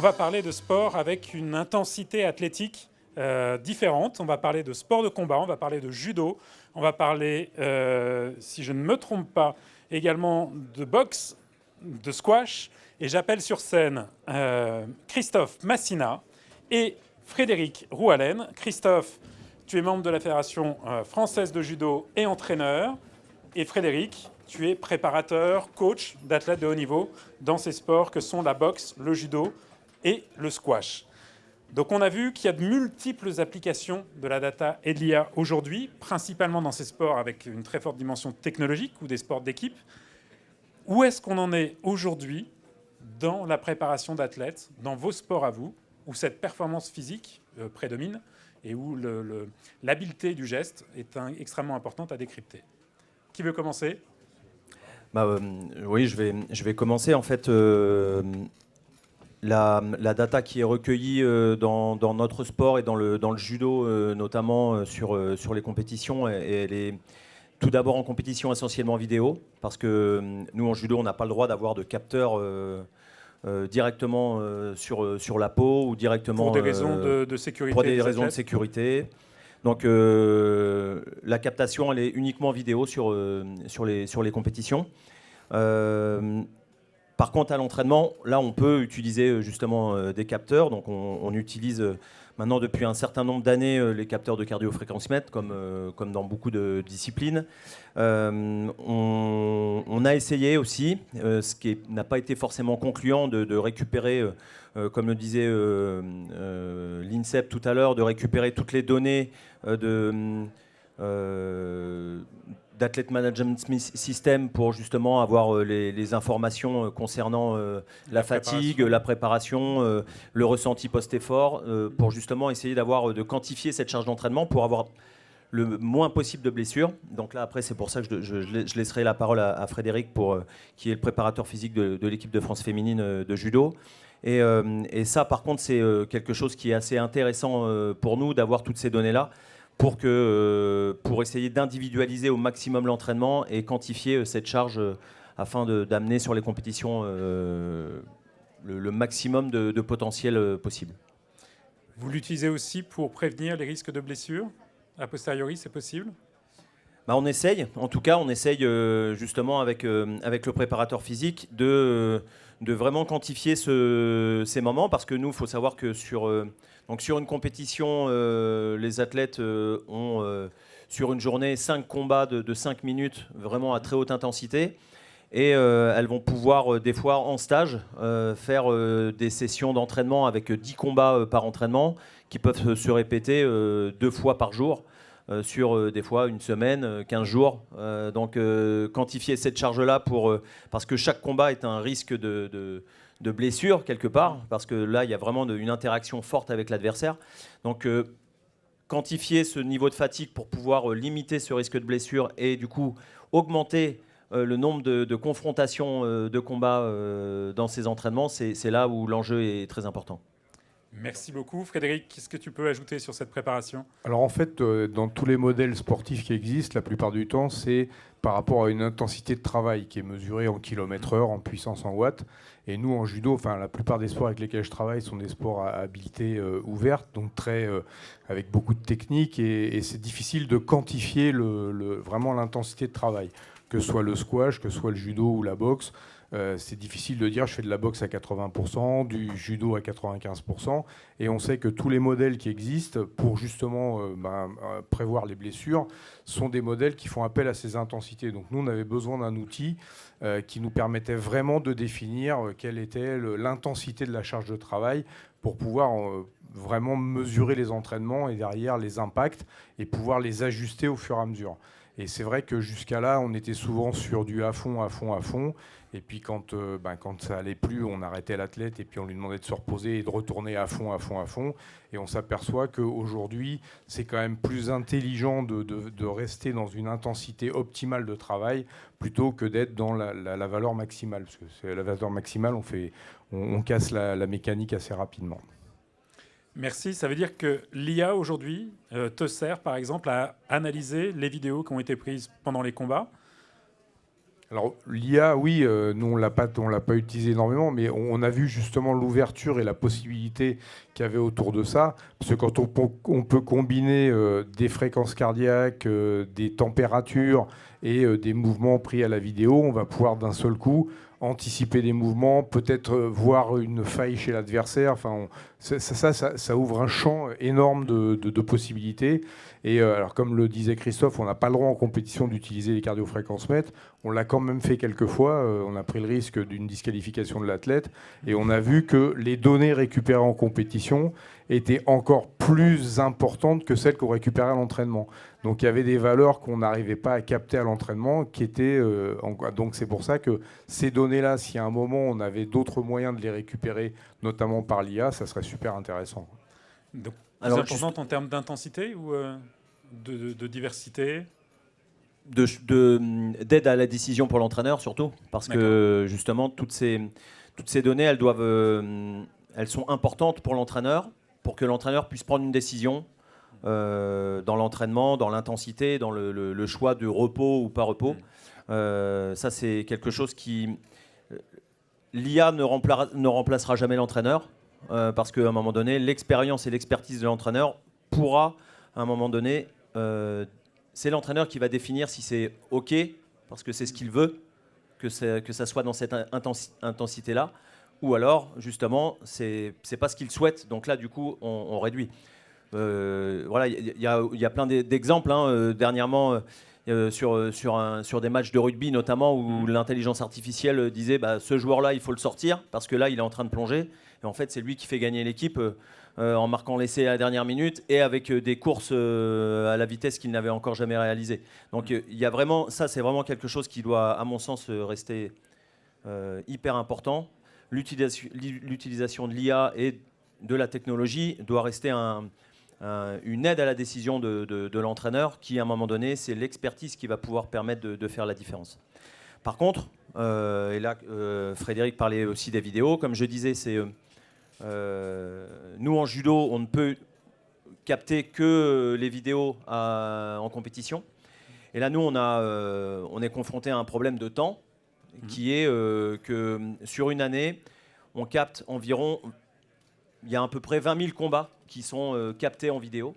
va parler de sport avec une intensité athlétique différente. On va parler de sport de combat, on va parler de judo, on va parler, si je ne me trompe pas, également de boxe, de squash. Et j'appelle sur scène Christophe Massina et Frédéric Roualen. Christophe, tu es membre de la Fédération française de judo et entraîneur. Et Frédéric, tu es préparateur, coach d'athlètes de haut niveau dans ces sports que sont la boxe, le judo et le squash. Donc on a vu qu'il y a de multiples applications de la data et de l'IA aujourd'hui, principalement dans ces sports avec une très forte dimension technologique ou des sports d'équipe. Où est-ce qu'on en est aujourd'hui dans la préparation d'athlètes, dans vos sports à vous, où cette performance physique prédomine et où l'habileté du geste est extrêmement importante à décrypter? Qui veut commencer? Oui, je vais commencer. En fait, la data qui est recueillie dans notre sport et dans le judo, notamment sur les compétitions, elle est tout d'abord en compétition essentiellement vidéo, parce que nous, en judo, on n'a pas le droit d'avoir de capteurs directement sur la peau ou directement... Pour des raisons de sécurité. Pour des raisons de sécurité. Donc la captation, elle est uniquement vidéo sur les compétitions. Par contre, à l'entraînement, là, on peut utiliser justement des capteurs. Donc on utilise maintenant depuis un certain nombre d'années les capteurs de cardiofréquencemètre, comme dans beaucoup de disciplines. On a essayé aussi, ce qui n'a pas été forcément concluant, de récupérer, comme le disait l'INSEP tout à l'heure, de récupérer toutes les données d'Athlete Management System pour justement avoir les informations concernant la fatigue, la préparation, le ressenti post-effort, pour justement essayer de quantifier cette charge d'entraînement pour avoir le moins possible de blessures. Donc là, après, c'est pour ça que je laisserai la parole à Frédéric, qui est le préparateur physique de l'équipe de France féminine de judo. Et ça, par contre, c'est quelque chose qui est assez intéressant pour nous d'avoir toutes ces données-là pour essayer d'individualiser au maximum l'entraînement et quantifier cette charge afin d'amener sur les compétitions le maximum de potentiel possible. Vous l'utilisez aussi pour prévenir les risques de blessures? A posteriori, c'est possible? On essaye, en tout cas, on essaye justement avec le préparateur physique de vraiment quantifier ces moments, parce que nous, il faut savoir que sur une compétition, les athlètes ont sur une journée 5 combats de 5 minutes, vraiment à très haute intensité, et elles vont pouvoir des fois en stage faire des sessions d'entraînement avec 10 combats par entraînement qui peuvent se répéter 2 fois par jour. Sur des fois une semaine, 15 jours. Donc quantifier cette charge-là parce que chaque combat est un risque de blessure quelque part, parce que là il y a vraiment une interaction forte avec l'adversaire. Donc quantifier ce niveau de fatigue pour pouvoir limiter ce risque de blessure et du coup augmenter le nombre de confrontations de combats dans ces entraînements, c'est là où l'enjeu est très important. Merci beaucoup. Frédéric, qu'est-ce que tu peux ajouter sur cette préparation? Alors en fait, dans tous les modèles sportifs qui existent, la plupart du temps, c'est par rapport à une intensité de travail qui est mesurée en km/h, en puissance en watts. Et nous, en judo, la plupart des sports avec lesquels je travaille sont des sports à habilité ouverte, donc avec beaucoup de techniques. Et c'est difficile de quantifier vraiment l'intensité de travail, que ce soit le squash, que ce soit le judo ou la boxe. C'est difficile de dire je fais de la boxe à 80%, du judo à 95%, et on sait que tous les modèles qui existent pour justement prévoir les blessures sont des modèles qui font appel à ces intensités. Donc nous, on avait besoin d'un outil qui nous permettait vraiment de définir quelle était l'intensité de la charge de travail pour pouvoir vraiment mesurer les entraînements et derrière les impacts et pouvoir les ajuster au fur et à mesure. Et c'est vrai que jusqu'à là, on était souvent sur du à fond. Et puis quand ça allait plus, on arrêtait l'athlète et puis on lui demandait de se reposer et de retourner à fond. Et on s'aperçoit qu'aujourd'hui, c'est quand même plus intelligent de rester dans une intensité optimale de travail plutôt que d'être dans la valeur maximale. Parce que c'est la valeur maximale, on casse la mécanique assez rapidement. Merci. Ça veut dire que l'IA aujourd'hui te sert par exemple à analyser les vidéos qui ont été prises pendant les combats? Alors l'IA, oui, nous on l'a pas utilisé énormément, mais on a vu justement l'ouverture et la possibilité qu'il y avait autour de ça, parce que quand on peut combiner des fréquences cardiaques, des températures et des mouvements pris à la vidéo, on va pouvoir d'un seul coup anticiper des mouvements, peut-être voir une faille chez l'adversaire. Enfin, ça ouvre un champ énorme de possibilités. Et alors, comme le disait Christophe, on n'a pas le droit en compétition d'utiliser les cardiofréquencemètres. On l'a quand même fait quelques fois. On a pris le risque d'une disqualification de l'athlète. Et on a vu que les données récupérées en compétition étaient encore plus importantes que celles qu'on récupérait à l'entraînement. Donc il y avait des valeurs qu'on n'arrivait pas à capter à l'entraînement qui étaient... donc c'est pour ça que ces données-là, si à un moment on avait d'autres moyens de les récupérer, notamment par l'IA, ça serait super intéressant. Donc, plus importante en termes d'intensité ou de diversité? D'aide à la décision pour l'entraîneur surtout, parce que justement toutes ces données, elles sont importantes pour l'entraîneur, pour que l'entraîneur puisse prendre une décision dans l'entraînement, dans l'intensité, dans le choix de repos ou pas repos. Ça c'est quelque chose qui... L'IA ne remplacera jamais l'entraîneur, parce qu'à un moment donné, l'expérience et l'expertise de l'entraîneur pourra, à un moment donné, c'est l'entraîneur qui va définir si c'est OK, parce que c'est ce qu'il veut, que ça soit dans cette intensité-là, ou alors, justement, c'est pas ce qu'il souhaite. Donc là, du coup, on réduit. Voilà, il y a plein d'exemples. Dernièrement, sur des matchs de rugby, notamment, où l'intelligence artificielle disait ce joueur-là, il faut le sortir, parce que là, il est en train de plonger. Et en fait, c'est lui qui fait gagner l'équipe en marquant l'essai à la dernière minute et avec des courses à la vitesse qu'il n'avait encore jamais réalisées. Donc il y a vraiment, ça c'est vraiment quelque chose qui doit, à mon sens, rester hyper important. L'utilisation de l'IA et de la technologie doit rester une aide à la décision de l'entraîneur qui, à un moment donné, c'est l'expertise qui va pouvoir permettre de faire la différence. Par contre, et là Frédéric parlait aussi des vidéos, comme je disais, c'est... nous en judo, on ne peut capter que les vidéos en compétition. Et là, nous, on est confronté à un problème de temps qui est que sur une année, on capte environ, il y a à peu près 20 000 combats qui sont captés en vidéo.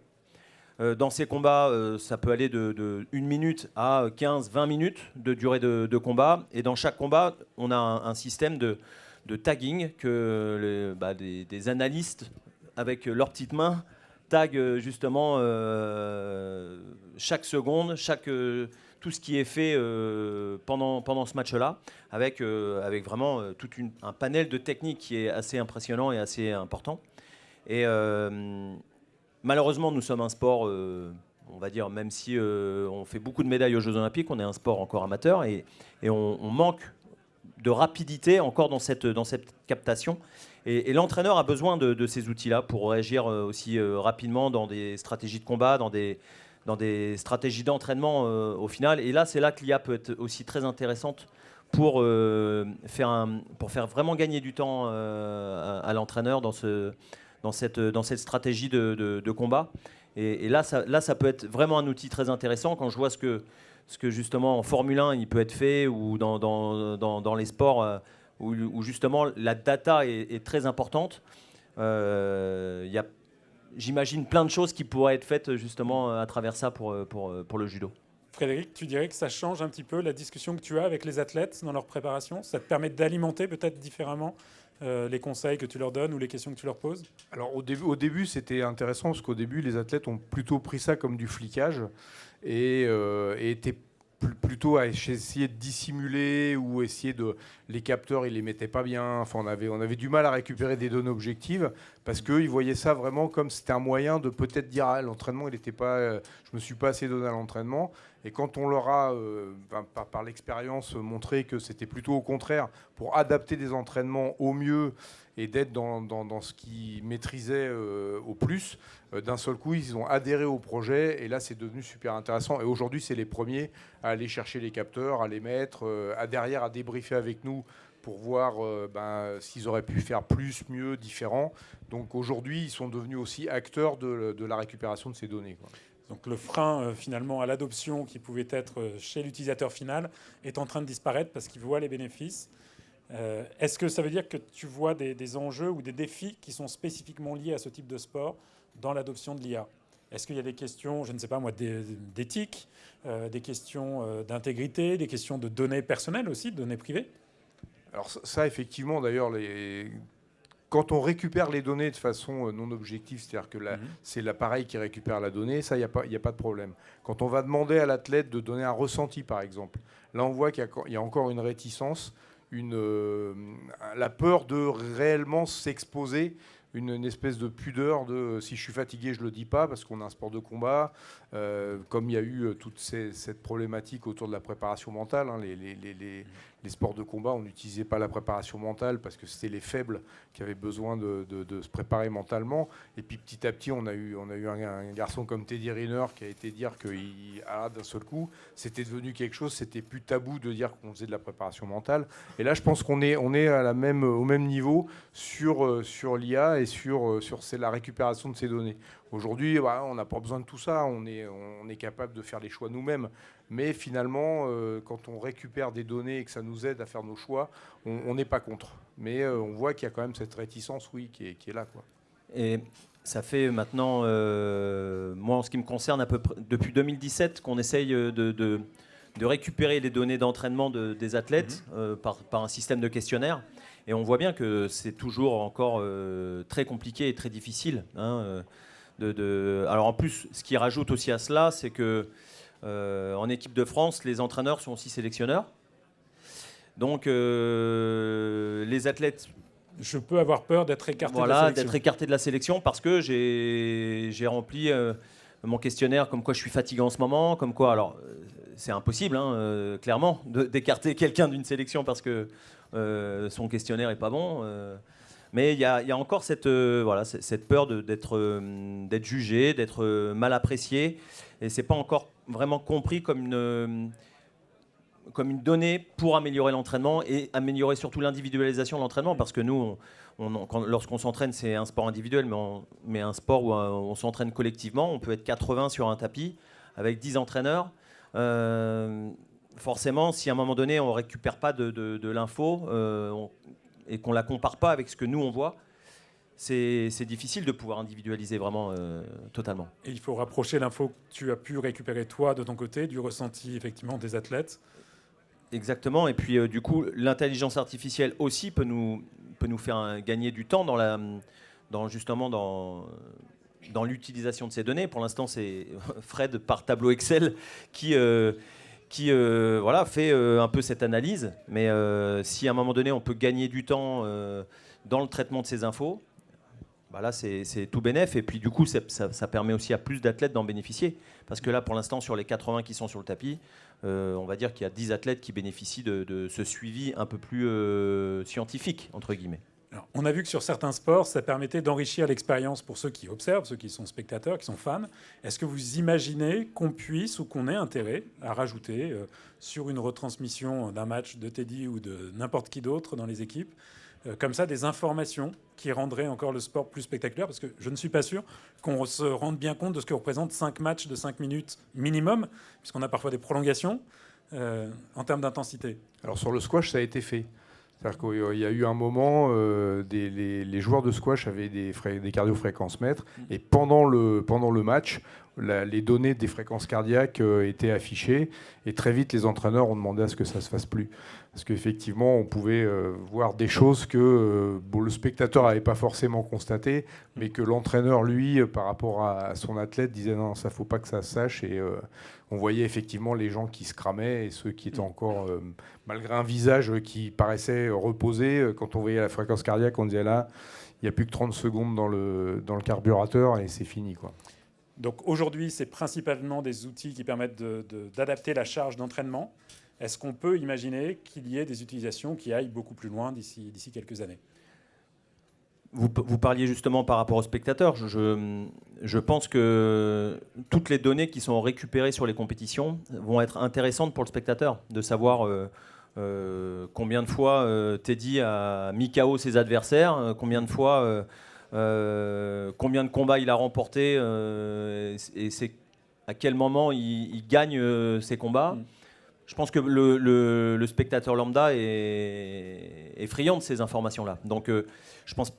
Dans ces combats, ça peut aller de 1 minute à 15-20 minutes de durée de combat. Et dans chaque combat, on a un système de tagging que des analystes, avec leurs petites mains, taguent justement chaque seconde, tout ce qui est fait pendant ce match-là, avec vraiment un panel de techniques qui est assez impressionnant et assez important. Et malheureusement, nous sommes un sport, on va dire, même si on fait beaucoup de médailles aux Jeux Olympiques, on est un sport encore amateur et on manque de rapidité encore dans cette captation. Et l'entraîneur a besoin de ces outils-là pour réagir aussi rapidement dans des stratégies de combat, dans des stratégies d'entraînement au final. Et là, c'est là que l'IA peut être aussi très intéressante pour faire vraiment gagner du temps à l'entraîneur dans cette stratégie de combat. Et là, ça peut être vraiment un outil très intéressant quand je vois ce que justement en Formule 1 il peut être fait, ou dans les sports où justement la data est très importante. J'imagine plein de choses qui pourraient être faites justement à travers ça pour le judo. Frédéric, tu dirais que ça change un petit peu la discussion que tu as avec les athlètes dans leur préparation? Ça te permet d'alimenter peut-être différemment les conseils que tu leur donnes ou les questions que tu leur poses? Alors au début c'était intéressant parce qu'au début les athlètes ont plutôt pris ça comme du flicage et étaient plutôt à essayer de dissimuler ou essayer de... Les capteurs, ils les mettaient pas bien. Enfin, on avait du mal à récupérer des données objectives parce qu'ils voyaient ça vraiment comme c'était un moyen de peut-être dire l'entraînement, il n'était pas... je me suis pas assez donné à l'entraînement. Et quand on leur a, par l'expérience, montré que c'était plutôt au contraire pour adapter des entraînements au mieux et d'être dans ce qu'ils maîtrisaient au plus, d'un seul coup, ils ont adhéré au projet et là, c'est devenu super intéressant. Et aujourd'hui, c'est les premiers à aller chercher les capteurs, à les mettre, derrière à débriefer avec nous pour voir s'ils auraient pu faire plus, mieux, différent. Donc aujourd'hui, ils sont devenus aussi acteurs de la récupération de ces données, quoi. Donc le frein finalement à l'adoption qui pouvait être chez l'utilisateur final est en train de disparaître parce qu'il voit les bénéfices. Est-ce que ça veut dire que tu vois des enjeux ou des défis qui sont spécifiquement liés à ce type de sport dans l'adoption de l'IA? Est-ce qu'il y a des questions, je ne sais pas moi, d'éthique, des questions d'intégrité, des questions de données personnelles aussi, de données privées? Alors ça, effectivement, d'ailleurs, quand on récupère les données de façon non objective, c'est-à-dire que c'est l'appareil qui récupère la donnée, ça, il n'y a pas de problème. Quand on va demander à l'athlète de donner un ressenti, par exemple, là, on voit qu'il y a encore une réticence, la peur de réellement s'exposer, une espèce de pudeur de si je suis fatigué, je ne le dis pas, parce qu'on a un sport de combat. Comme il y a eu toute cette problématique autour de la préparation mentale, hein, les sports de combat, on n'utilisait pas la préparation mentale parce que c'était les faibles qui avaient besoin de se préparer mentalement. Et puis petit à petit, on a eu un garçon comme Teddy Riner qui a été dire que d'un seul coup, c'était devenu quelque chose, c'était plus tabou de dire qu'on faisait de la préparation mentale. Et là, je pense qu'on est au même niveau sur l'IA et sur la récupération de ces données. Aujourd'hui, on n'a pas besoin de tout ça, on est capable de faire les choix nous-mêmes. Mais finalement, quand on récupère des données et que ça nous aide à faire nos choix, on n'est pas contre. Mais on voit qu'il y a quand même cette réticence, oui, qui est là, quoi. Et ça fait maintenant, moi en ce qui me concerne, à peu près depuis 2017 qu'on essaye de récupérer les données d'entraînement des athlètes par un système de questionnaire. Et on voit bien que c'est toujours encore très compliqué et très difficile. Alors en plus, ce qui rajoute aussi à cela, c'est que en équipe de France, les entraîneurs sont aussi sélectionneurs. Donc les athlètes... Je peux avoir peur d'être écarté de la Voilà, sélection. d'être écarté de la sélection parce que j'ai rempli mon questionnaire comme quoi je suis fatigué en ce moment, comme quoi... Alors, c'est impossible, clairement, d'écarter quelqu'un d'une sélection parce que son questionnaire n'est pas bon. Mais il y a encore cette peur d'être jugé, d'être mal apprécié. Et ce n'est pas encore vraiment compris comme une donnée pour améliorer l'entraînement et améliorer surtout l'individualisation de l'entraînement. Parce que nous, lorsqu'on s'entraîne, c'est un sport individuel, mais un sport où on s'entraîne collectivement. On peut être 80 sur un tapis avec 10 entraîneurs. Forcément, si à un moment donné, on ne récupère pas de l'info et qu'on ne la compare pas avec ce que nous, on voit, c'est difficile de pouvoir individualiser vraiment totalement. Et il faut rapprocher l'info que tu as pu récupérer toi de ton côté du ressenti effectivement des athlètes. Exactement. Et puis du coup, l'intelligence artificielle aussi peut nous faire gagner du temps dans l'utilisation de ces données. Pour l'instant, c'est Fred par tableau Excel qui fait un peu cette analyse. Mais si à un moment donné, on peut gagner du temps dans le traitement de ces infos, là, c'est tout bénef. Et puis du coup, ça permet aussi à plus d'athlètes d'en bénéficier. Parce que là, pour l'instant, sur les 80 qui sont sur le tapis, on va dire qu'il y a 10 athlètes qui bénéficient de ce suivi un peu plus scientifique, entre guillemets. Alors, on a vu que sur certains sports, ça permettait d'enrichir l'expérience pour ceux qui observent, ceux qui sont spectateurs, qui sont fans. Est-ce que vous imaginez qu'on puisse ou qu'on ait intérêt à rajouter sur une retransmission d'un match de Teddy ou de n'importe qui d'autre dans les équipes, comme ça, des informations qui rendraient encore le sport plus spectaculaire? Parce que je ne suis pas sûr qu'on se rende bien compte de ce que représentent 5 matchs de 5 minutes minimum, puisqu'on a parfois des prolongations en termes d'intensité. Alors sur le squash, ça a été fait. C'est-à-dire qu'il y a eu un moment, les joueurs de squash avaient des cardiofréquencemètres et pendant le match, les données des fréquences cardiaques étaient affichées et très vite les entraîneurs ont demandé à ce que ça ne se fasse plus. Parce qu'effectivement, on pouvait voir des choses que le spectateur n'avait pas forcément constatées, mais que l'entraîneur, lui, par rapport à son athlète, disait non, ça ne faut pas que ça se sache. Et on voyait effectivement les gens qui se cramaient et ceux qui étaient encore, malgré un visage qui paraissait reposé, quand on voyait la fréquence cardiaque, on disait là, il n'y a plus que 30 secondes dans le carburateur et c'est fini, quoi. Donc aujourd'hui, c'est principalement des outils qui permettent d'adapter la charge d'entraînement. Est-ce qu'on peut imaginer qu'il y ait des utilisations qui aillent beaucoup plus loin d'ici quelques années? Vous parliez justement par rapport aux spectateurs. Je pense que toutes les données qui sont récupérées sur les compétitions vont être intéressantes pour le spectateur, de savoir combien de fois Teddy a mis KO ses adversaires, combien de fois, combien de combats il a remporté. Et à quel moment il gagne ses combats. Je pense que le spectateur lambda est friand de ces informations-là. Donc je pense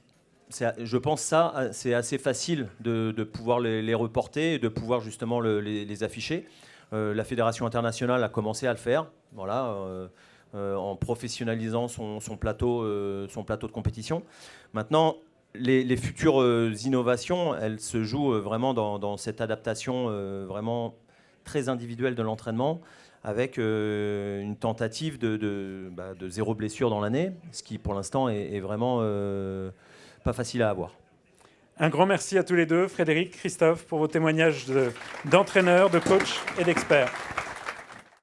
ça, c'est assez facile de pouvoir les reporter et de pouvoir justement les afficher. La Fédération internationale a commencé à le faire, voilà, en professionnalisant son plateau de compétition. Maintenant, les futures innovations, elles se jouent vraiment dans cette adaptation vraiment très individuelle de l'entraînement, avec une tentative de 0 blessure dans l'année, ce qui pour l'instant est vraiment pas facile à avoir. Un grand merci à tous les deux, Frédéric, Christophe, pour vos témoignages d'entraîneurs, de coachs et d'experts.